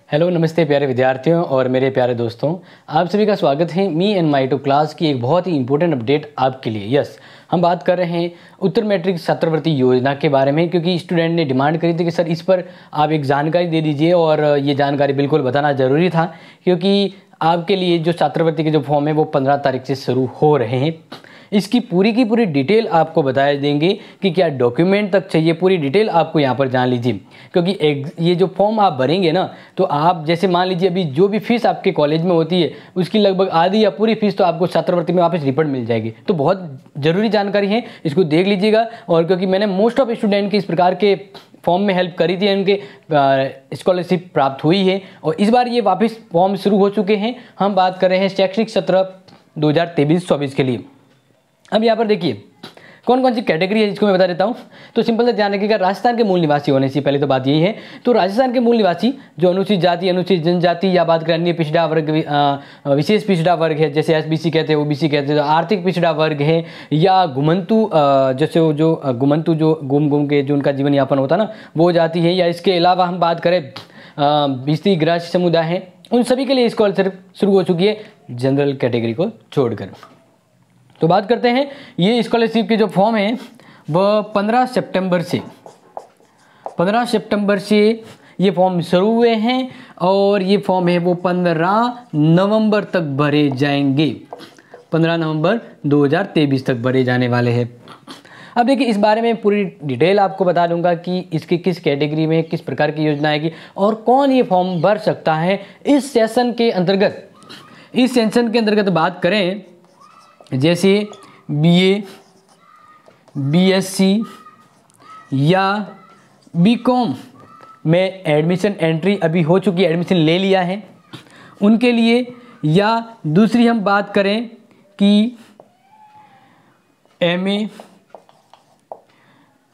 Hello नमस्ते प्यारे विद्यार्थियों और मेरे प्यारे दोस्तों, आप सभी का स्वागत है me and my two class की एक बहुत ही इंपॉर्टेंट अपडेट आपके लिए। हम बात कर रहे हैं उत्तर मैट्रिक छात्रवृत्ति योजना के बारे में, क्योंकि स्टूडेंट ने डिमांड करी थी कि सर इस पर आप एक जानकारी दे दीजिए और ये जानकारी बिल्कुल बताना ज़रूरी था, क्योंकि आपके लिए जो छात्रवृत्ति के जो फॉर्म है वो 15 तारीख से शुरू हो रहे हैं। इसकी पूरी की पूरी डिटेल आपको बता देंगे कि क्या डॉक्यूमेंट तक चाहिए, पूरी डिटेल आपको यहाँ पर जान लीजिए। क्योंकि ये जो फॉर्म आप भरेंगे ना, तो आप जैसे मान लीजिए अभी जो भी फीस आपके कॉलेज में होती है उसकी लगभग आधी या पूरी फीस तो आपको छात्रवृत्ति में वापस रिफंड मिल जाएगी। तो बहुत ज़रूरी जानकारी है, इसको देख लीजिएगा। और क्योंकि मैंने मोस्ट ऑफ स्टूडेंट के इस प्रकार के फॉर्म में हेल्प करी थी, उनके स्कॉलरशिप प्राप्त हुई है और इस बार ये वापस फॉर्म शुरू हो चुके हैं। हम बात कर रहे हैं शैक्षणिक सत्र 2023-24 के लिए। अब यहाँ पर देखिए कौन कौन सी कैटेगरी है, जिसको मैं बता देता हूँ। तो सिंपल से ध्यान रखिएगा, राजस्थान के मूल निवासी होने से पहले तो बात यही है। तो राजस्थान के मूल निवासी जो अनुसूचित जाति, अनुसूचित जनजाति या बात करें अन्य पिछड़ा वर्ग, विशेष पिछड़ा वर्ग है, जैसे एसबीसी कहते हैं, ओबीसी कहते हैं, आर्थिक पिछड़ा वर्ग है, या घुमंतु, जैसे जो घुमंतु जो घूम के जो उनका जीवन यापन होता है ना, वो जाति है, या इसके अलावा हम बात करें बिस्ती ग्रासी समुदाय है, उन सभी के लिए स्कॉलरशिप शुरू हो चुकी है, जनरल कैटेगरी को छोड़कर। तो बात करते हैं ये स्कॉलरशिप के जो फॉर्म हैं वह 15 सितंबर से ये फॉर्म शुरू हुए हैं और ये फॉर्म है वो 15 नवंबर तक भरे जाएंगे। 15 नवंबर 2023 तक भरे जाने वाले हैं। अब देखिए इस बारे में पूरी डिटेल आपको बता दूंगा कि इसकी किस कैटेगरी में किस प्रकार की योजना आएगी और कौन ये फॉर्म भर सकता है इस सेशन के अंतर्गत। इस सेशन के अंतर्गत बात करें जैसे बीए, बीएससी या बीकॉम में एडमिशन एंट्री अभी हो चुकी है, एडमिशन ले लिया है उनके लिए, या दूसरी हम बात करें कि एमए,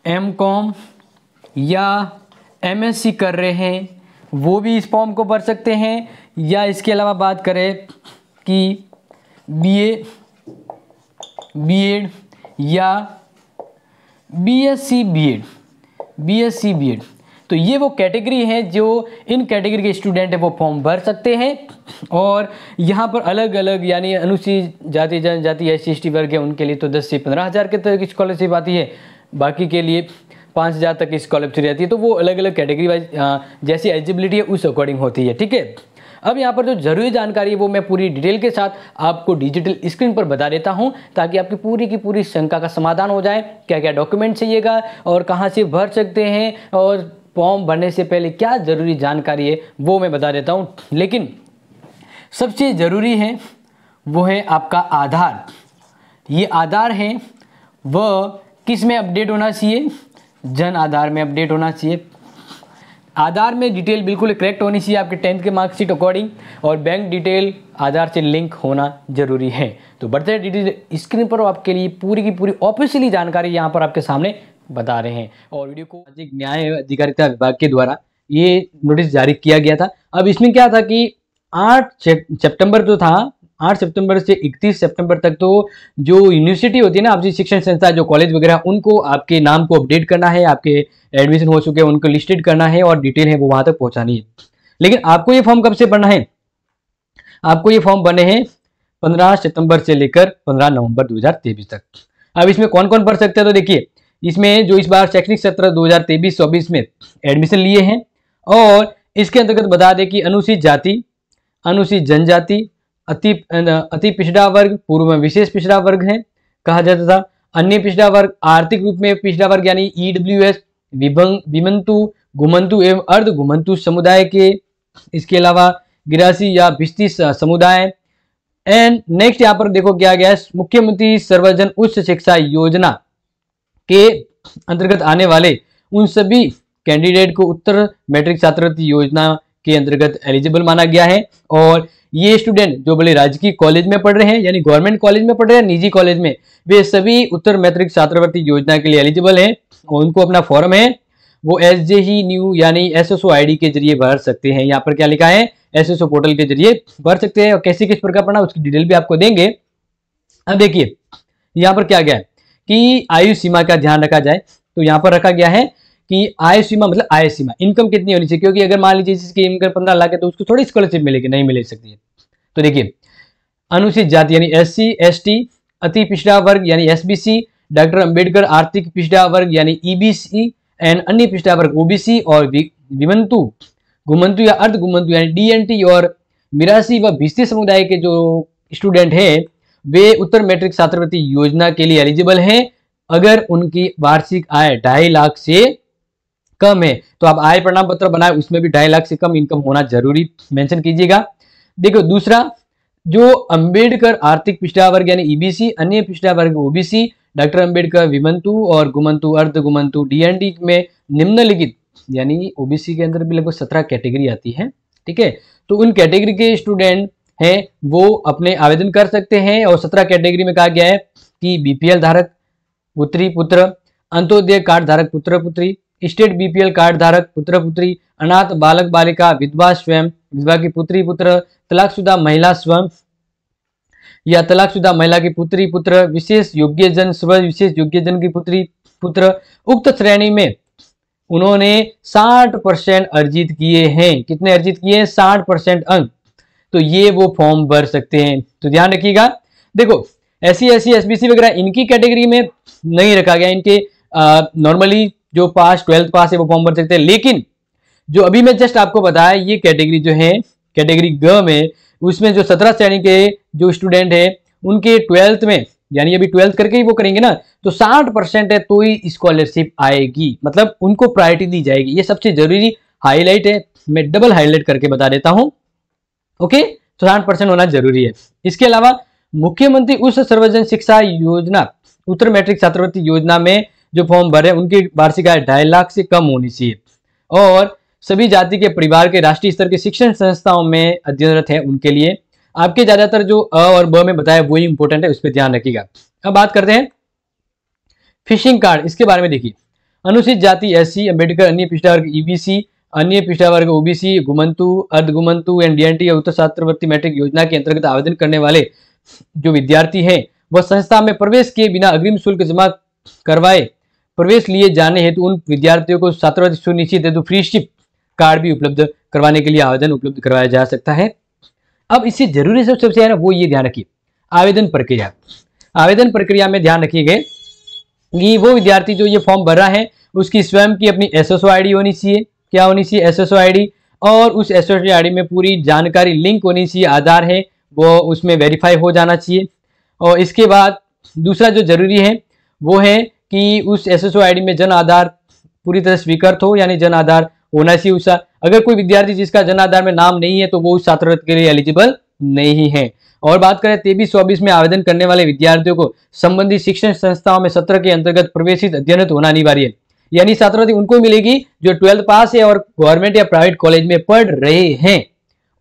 एमकॉम या एमएससी कर रहे हैं वो भी इस फॉर्म को भर सकते हैं, या इसके अलावा बात करें कि बीए, बीएड या बीएससी बीएड, तो ये वो कैटेगरी है जो इन कैटेगरी के स्टूडेंट है वो फॉर्म भर सकते हैं। और यहाँ पर अलग अलग यानी अनुसूचित जाति, जनजाति, SC/ST वर्ग है उनके लिए तो 10 से 15 हज़ार के तक स्कॉलरशिप आती है, बाकी के लिए 5 हज़ार तक की स्कॉलरशिप रहती है। तो वो अलग अलग कैटेगरी वाइज जैसी एलिजिबिलिटी है उस अकॉर्डिंग होती है, ठीक है। अब यहाँ पर जो जरूरी जानकारी है वो मैं पूरी डिटेल के साथ आपको डिजिटल स्क्रीन पर बता देता हूँ, ताकि आपकी पूरी की पूरी शंका का समाधान हो जाए। क्या क्या डॉक्यूमेंट चाहिएगा और कहाँ से भर सकते हैं और फॉर्म भरने से पहले क्या ज़रूरी जानकारी है वो मैं बता देता हूँ। लेकिन सबसे ज़रूरी है वो है आपका आधार। ये आधार है वह किस में अपडेट होना चाहिए, जन आधार में अपडेट होना चाहिए। आधार में डिटेल बिल्कुल करेक्ट होनी चाहिए आपके 10th के मार्कशीट अकॉर्डिंग, और बैंक डिटेल आधार से लिंक होना जरूरी है। तो बढ़ते डिटेल स्क्रीन पर आपके लिए पूरी की पूरी ऑफिशियली जानकारी यहाँ पर आपके सामने बता रहे हैं। और वीडियो को सामाजिक न्याय अधिकारिता विभाग के द्वारा ये नोटिस जारी किया गया था। अब इसमें क्या था कि 8 सितंबर जो था, 8 सितंबर से 31 सितंबर तक तो जो यूनिवर्सिटी होती है ना, आपकी शिक्षण संस्था, जो कॉलेज वगैरह, उनको आपके नाम को अपडेट करना है, आपके एडमिशन हो चुके हैं उनको लिस्टेड करना है और डिटेल है वो वहां तक पहुंचानी है। लेकिन आपको ये फॉर्म कब से भरना है? आपको ये फॉर्म भरने हैं 15 सितंबर से लेकर 15 नवंबर 2023 तक। अब इसमें कौन कौन भर सकते हैं? तो देखिए इसमें जो इस बार शैक्षणिक सत्र 2023-24 में एडमिशन लिए हैं और इसके अंतर्गत बता दें कि अनुसूचित जाति, अनुसूचित जनजाति, अति पिछड़ा वर्ग, पूर्व में विशेष पिछड़ा वर्ग है कहा जाता था, अन्य पिछड़ा वर्ग, आर्थिक रूप में पिछड़ा वर्ग यानी EWS, विमंतु, घुमंतु एवं अर्ध घुमंतु समुदाय के, इसके अलावा गिरासी या भिस्ती समुदाय। एंड नेक्स्ट यहाँ पर देखो क्या गया है, मुख्यमंत्री सर्वजन उच्च शिक्षा योजना के अंतर्गत आने वाले उन सभी कैंडिडेट को उत्तर मैट्रिक छात्रवृत्ति योजना के अंतर्गत एलिजिबल माना गया है। और ये स्टूडेंट जो बड़े राजकीय कॉलेज में पढ़ रहे हैं यानी गवर्नमेंट कॉलेज में पढ़ रहे हैं, निजी कॉलेज में, वे सभी उत्तर मैट्रिक छात्रवृत्ति योजना के लिए एलिजिबल हैं और उनको अपना फॉर्म है वो SJE न्यू यानी SSO ID के जरिए भर सकते हैं। यहाँ पर क्या लिखा है, SSO पोर्टल के जरिए भर सकते हैं और कैसे किस प्रकार पढ़ना उसकी डिटेल भी आपको देंगे। अब देखिए यहाँ पर क्या गया है कि आयु सीमा का ध्यान रखा जाए, तो यहाँ पर रखा गया है कि आय सीमा मतलब आय सीमा, इनकम कितनी होनी चाहिए, क्योंकि अगर मान लीजिए जिसकी इनकम 15 लाख है तो उसको थोड़ी स्कॉलरशिप मिलेगी, नहीं मिल सकती है। तो देखिए, अनुसूचित जाति यानी SC ST, अति पिछड़ा वर्ग यानी SBC, डॉक्टर अंबेडकर आर्थिक पिछड़ा वर्ग यानी EBC एंड अन्य पिछड़ा वर्ग OBC, और विमंतु, घुमंतु या अर्ध घुमंतु यानी DNT और मिरासी व भिस्ती समुदाय के जो स्टूडेंट हैं वे उत्तर मैट्रिक छात्रवृत्ति योजना के लिए एलिजिबल हैं अगर उनकी वार्षिक आय 2.5 लाख से कम है। तो आप आय प्रमाण पत्र बनाए, उसमें भी 2.5 लाख से कम इनकम होना जरूरी मेंशन कीजिएगा। देखो दूसरा, जो अंबेडकर आर्थिक पिछड़ा वर्ग यानी EBC, अन्य पिछड़ा वर्ग OBC, डॉक्टर अंबेडकर विमंतु और घुमंतु अर्ध घुमंतु DNT में निम्नलिखित, यानी OBC के अंदर भी लगभग 17 कैटेगरी आती है, ठीक है। तो उन कैटेगरी के स्टूडेंट हैं वो अपने आवेदन कर सकते हैं, और 17 कैटेगरी में कहा गया है कि BPL धारक पुत्री पुत्र, अंत्योदय कार्ड धारक पुत्र पुत्री, स्टेट BPL कार्ड धारक पुत्र पुत्री, अनाथ बालक बालिका, विधवा स्वयं, विधवा की पुत्री पुत्र, तलाकशुदा महिला स्वयं या तलाकशुदा महिला की पुत्री पुत्र, विशेष योग्यजन स्व विशेष योग्यजन की पुत्री पुत्र। उक्त श्रेणी में उन्होंने 60% अर्जित किए हैं। कितने अर्जित किए हैं? 60% अंक। तो ये वो फॉर्म भर सकते हैं। तो ध्यान रखिएगा। देखो SC SC SBC वगैरह इनकी कैटेगरी में नहीं रखा गया, इनके नॉर्मली जो पास 12th पास है वो फॉर्म भर सकते हैं। लेकिन जो अभी मैं जस्ट आपको बताया ये कैटेगरी जो है कैटेगरी ग में, उसमें जो 17 श्रेणी के जो स्टूडेंट है उनके 12th में, यानी अभी 12th करके ही वो करेंगे ना, तो 60% है तो ही स्कॉलरशिप आएगी, मतलब उनको प्रायोरिटी दी जाएगी। ये सबसे जरूरी हाईलाइट है, मैं डबल हाईलाइट करके बता देता हूं। ओके, तो 60% होना जरूरी है। इसके अलावा मुख्यमंत्री उच्च सर्वजन शिक्षा योजना उत्तर मैट्रिक छात्रवृत्ति योजना में जो फॉर्म भरे उनकी वार्षिक आय 2.5 लाख से कम होनी चाहिए, और सभी जाति के परिवार के राष्ट्रीय स्तर के शिक्षण संस्थाओं में अध्ययनरत है उनके लिए। आपके ज्यादातर जो अ और ब में बताया वही इंपॉर्टेंट है, उस पर ध्यान रखिएगा। अब बात करते हैं फिशिंग कार्ड, इसके बारे में देखिए। अनुसूचित जाति SC, अंबेडकर, अन्य पिछड़ा वर्ग EBC, अन्य पिछड़ा वर्ग OBC, घुमंतु अर्ध घुमंतु एंड DNT या उत्तर छात्रवृत्ति मैट्रिक योजना के अंतर्गत आवेदन करने वाले जो विद्यार्थी हैं वह संस्था में प्रवेश के बिना अग्रिम शुल्क जमा करवाए प्रवेश लिए जाने हेतु उन विद्यार्थियों को छात्रवृत्ति सुनिश्चित हेतु फ्री शिप कार्ड भी उपलब्ध करवाने के लिए आवेदन उपलब्ध करवाया जा सकता है। अब इससे जरूरी सबसे है ना वो ये ध्यान रखिए, आवेदन प्रक्रिया। आवेदन प्रक्रिया में ध्यान रखिएगा कि वो विद्यार्थी जो ये फॉर्म भर रहा है उसकी स्वयं की अपनी SSO ID होनी चाहिए। क्या होनी चाहिए? SSO ID, और उस SSO ID में पूरी जानकारी लिंक होनी चाहिए, आधार है वो उसमें वेरीफाई हो जाना चाहिए। और इसके बाद दूसरा जो जरूरी है वो है कि उस SSO ID में जन आधार पूरी तरह स्वीकृत हो, यानी जन आधार होना चाहिए उसका। अगर कोई विद्यार्थी जिसका जन आधार में नाम नहीं है तो वो उस छात्रवृत्ति के लिए एलिजिबल नहीं है। और बात करें 23-24 में आवेदन करने वाले विद्यार्थियों को संबंधित शिक्षण संस्थाओं में सत्र के अंतर्गत प्रवेशित अध्ययनरत होना अनिवार्य है, यानी छात्रवृत्ति उनको मिलेगी जो 12th पास है और गवर्नमेंट या प्राइवेट कॉलेज में पढ़ रहे हैं,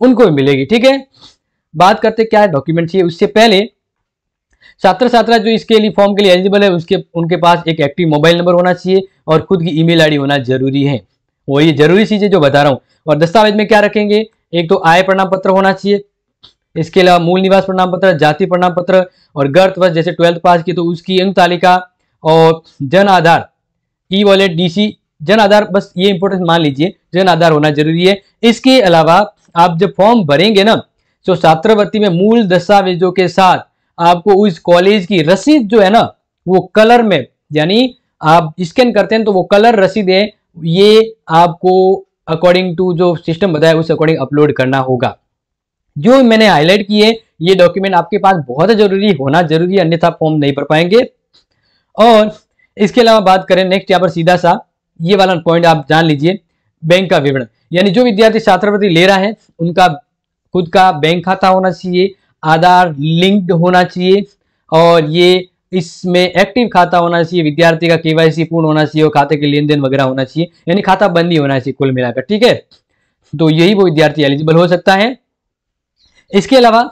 उनको भी मिलेगी। ठीक है, बात करते क्या है डॉक्यूमेंट चाहिए। उससे पहले छात्र छात्रा जो इसके लिए फॉर्म के लिए एलिजिबल है उनके पास एक एक्टिव मोबाइल नंबर होना चाहिए और खुद की ईमेल आईडी होना जरूरी है। वो ये जरूरी चीजें जो बता रहा हूँ। और दस्तावेज में क्या रखेंगे? एक तो आय प्रमाण पत्र होना चाहिए, इसके अलावा मूल निवास प्रमाण पत्र, जाति प्रमाण पत्र, और गर्तवश जैसे 12th पास की तो उसकी अंक तालिका, और Jan Aadhaar, e wallet, DC, Jan Aadhaar, बस ये इंपॉर्टेंट मान लीजिए, जन आधार होना जरूरी है। इसके अलावा आप जब फॉर्म भरेंगे ना तो छात्रवृत्ति में मूल दस्तावेजों के साथ आपको उस कॉलेज की रसीद जो है ना वो कलर में, यानी आप स्कैन करते हैं तो वो कलर रसीद है, ये आपको अकॉर्डिंग टू जो सिस्टम बताया उस अकॉर्डिंग अपलोड करना होगा। जो मैंने हाईलाइट किए ये डॉक्यूमेंट आपके पास बहुत जरूरी होना जरूरी है, अन्यथा फॉर्म नहीं भर पाएंगे। और इसके अलावा बात करें नेक्स्ट, यहाँ पर सीधा सा ये वाला पॉइंट आप जान लीजिए, बैंक का विवरण, यानी जो विद्यार्थी छात्रवृत्ति ले रहा है उनका खुद का बैंक खाता होना चाहिए, आधार लिंक्ड होना चाहिए, और ये इसमें एक्टिव खाता होना चाहिए, विद्यार्थी का KYC पूर्ण होना चाहिए और खाते के लेन देन वगैरह होना चाहिए, यानी खाता बंदी होना चाहिए कुल मिलाकर। ठीक है, तो यही वो विद्यार्थी एलिजिबल हो सकता है। इसके अलावा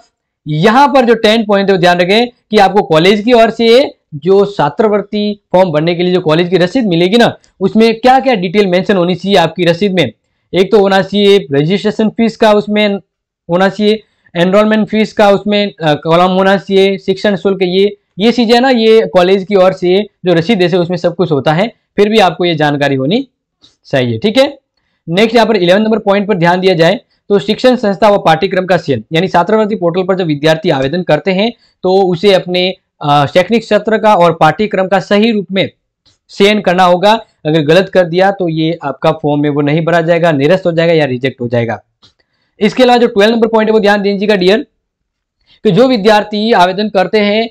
यहां पर जो 10 पॉइंट है वो ध्यान रखें कि आपको कॉलेज की ओर से जो छात्रवृत्ति फॉर्म भरने के लिए जो कॉलेज की रसीद मिलेगी ना उसमें क्या क्या डिटेल मेंशन होनी चाहिए आपकी रसीद में। एक तो होना चाहिए रजिस्ट्रेशन फीस का उसमें होना चाहिए, एनरोलमेंट फीस का उसमें कॉलम होना चाहिए, शिक्षण शुल्क, ये चीजें ना ये कॉलेज की ओर से जो रसीद है उसमें सब कुछ होता है, फिर भी आपको ये जानकारी होनी सही है। ठीक है, नेक्स्ट यहाँ पर 11 नंबर पॉइंट पर ध्यान दिया जाए तो शिक्षण संस्था व पाठ्यक्रम का चयन, यानी छात्रवृत्ति पोर्टल पर जब विद्यार्थी आवेदन करते हैं तो उसे अपने शैक्षणिक सत्र का और पाठ्यक्रम का सही रूप में चयन करना होगा। अगर गलत कर दिया तो ये आपका फॉर्म में वो नहीं भरा जाएगा, निरस्त हो जाएगा या रिजेक्ट हो जाएगा। इसके अलावा जो 12 नंबर पॉइंट है वो ध्यान दीजिएगा डियर, कि जो विद्यार्थी आवेदन करते हैं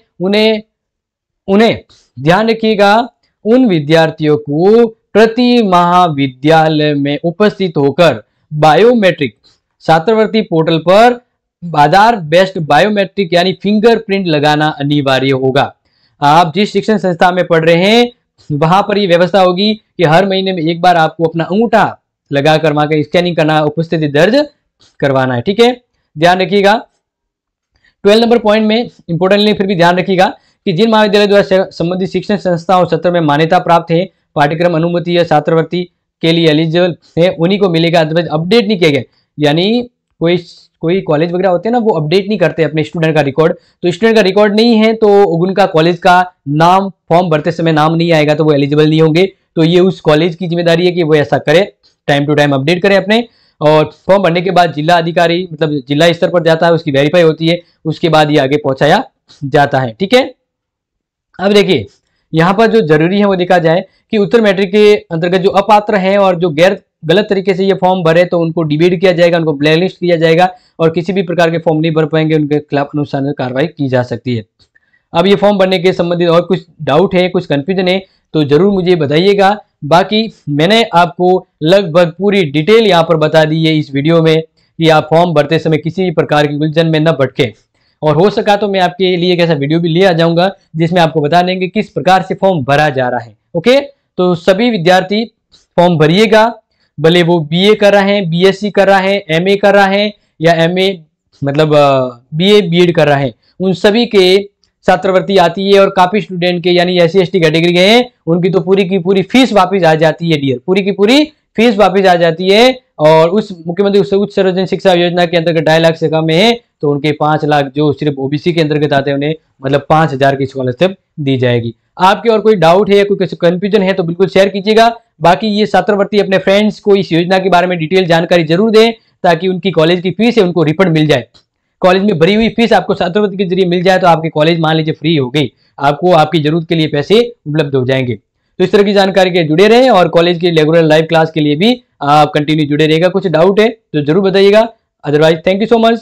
उन्हें ध्यान रखिएगा, उन विद्यार्थियों को प्रति महाविद्यालय में उपस्थित होकर बायोमेट्रिक छात्रवृत्ति पोर्टल पर आधार बेस्ड बायोमेट्रिक यानी फिंगरप्रिंट लगाना अनिवार्य होगा। आप जिस शिक्षण संस्था में पढ़ रहे हैं वहां पर ये व्यवस्था होगी कि हर महीने में एक बार आपको अपना अंगूठा लगा कर स्कैनिंग करना, उपस्थिति दर्ज करवाना है। ठीक है, ध्यान रखिएगा। 12 नंबर पॉइंट में इंपोर्टेंटली फिर भी ध्यान रखिएगा कि जिन महाविद्यालय द्वारा संबंधित शिक्षण संस्था और सत्र में मान्यता प्राप्त है, पाठ्यक्रम अनुमति या छात्रवृत्ति के लिए एलिजिबल है, उन्हीं को मिलेगा। अदरवाइज अपडेट नहीं किया गया, यानी कोई कॉलेज वगैरह होते हैं ना, वो अपडेट नहीं करते अपने स्टूडेंट का रिकॉर्ड, तो स्टूडेंट का रिकॉर्ड नहीं है तो उनका कॉलेज का नाम फॉर्म भरते समय नाम नहीं आएगा तो वो एलिजिबल नहीं होंगे। तो ये उस कॉलेज की जिम्मेदारी है कि वो ऐसा करे, टाइम टू टाइम अपडेट करें अपने। और फॉर्म भरने के बाद जिला अधिकारी मतलब जिला स्तर पर जाता है, उसकी वेरीफाई होती है, उसके बाद ये आगे पहुंचाया जाता है। ठीक है, अब देखिए यहाँ पर जो जरूरी है वो देखा जाए कि उत्तर मैट्रिक के अंतर्गत जो अपात्र हैं और जो गलत तरीके से ये फॉर्म भरे तो उनको डिबेट किया जाएगा, उनको ब्लैकलिस्ट किया जाएगा और किसी भी प्रकार के फॉर्म नहीं भर पाएंगे उनके खिलाफ अनुशासन कार्रवाई की जा सकती है। अब ये फॉर्म भरने के संबंधित और कुछ डाउट है, कुछ कंफ्यूजन है तो जरूर मुझे बताइएगा। बाकी मैंने आपको लगभग पूरी डिटेल यहाँ पर बता दी है इस वीडियो में कि आप फॉर्म भरते समय किसी भी प्रकार की उलझन में न भटके, और हो सका तो मैं आपके लिए एक ऐसा वीडियो भी ले आ जाऊंगा जिसमें आपको बता देंगे किस प्रकार से फॉर्म भरा जा रहा है। ओके, तो सभी विद्यार्थी फॉर्म भरिएगा, भले वो बीए कर रहे हैं, बीएससी कर रहा है, एमए कर रहा है या एमए मतलब बीए बीएड कर रहा है, उन सभी के छात्रवृत्ति आती है। और काफी स्टूडेंट के यानी SC ST कैटेगरी के हैं उनकी तो पूरी की पूरी फीस वापस आ जाती है डियर, पूरी की पूरी फीस वापस आ जाती है। और उस मुख्यमंत्री उच्च सार्वजनिक शिक्षा योजना के अंतर्गत 2.5 लाख से कम है तो उनके 5 लाख जो सिर्फ OBC के अंतर्गत आते हैं उन्हें मतलब 5,000 की स्कॉलरशिप दी जाएगी। आपके और कोई डाउट है या कोई कंफ्यूजन है तो बिल्कुल शेयर कीजिएगा। बाकी ये छात्रवृत्ति अपने फ्रेंड्स को इस योजना के बारे में डिटेल जानकारी जरूर दें ताकि उनकी कॉलेज की फीस है उनको रिफंड मिल जाए। कॉलेज में भरी हुई फीस आपको छात्रवृत्ति के जरिए मिल जाए तो आपके कॉलेज मान लीजिए फ्री हो गई, आपको आपकी जरूरत के लिए पैसे उपलब्ध हो जाएंगे। तो इस तरह की जानकारी के जुड़े रहें और कॉलेज की रेगुलर लाइव क्लास के लिए भी आप कंटिन्यू जुड़े रहेगा। कुछ डाउट है तो जरूर बताइएगा। Otherwise thank you so much.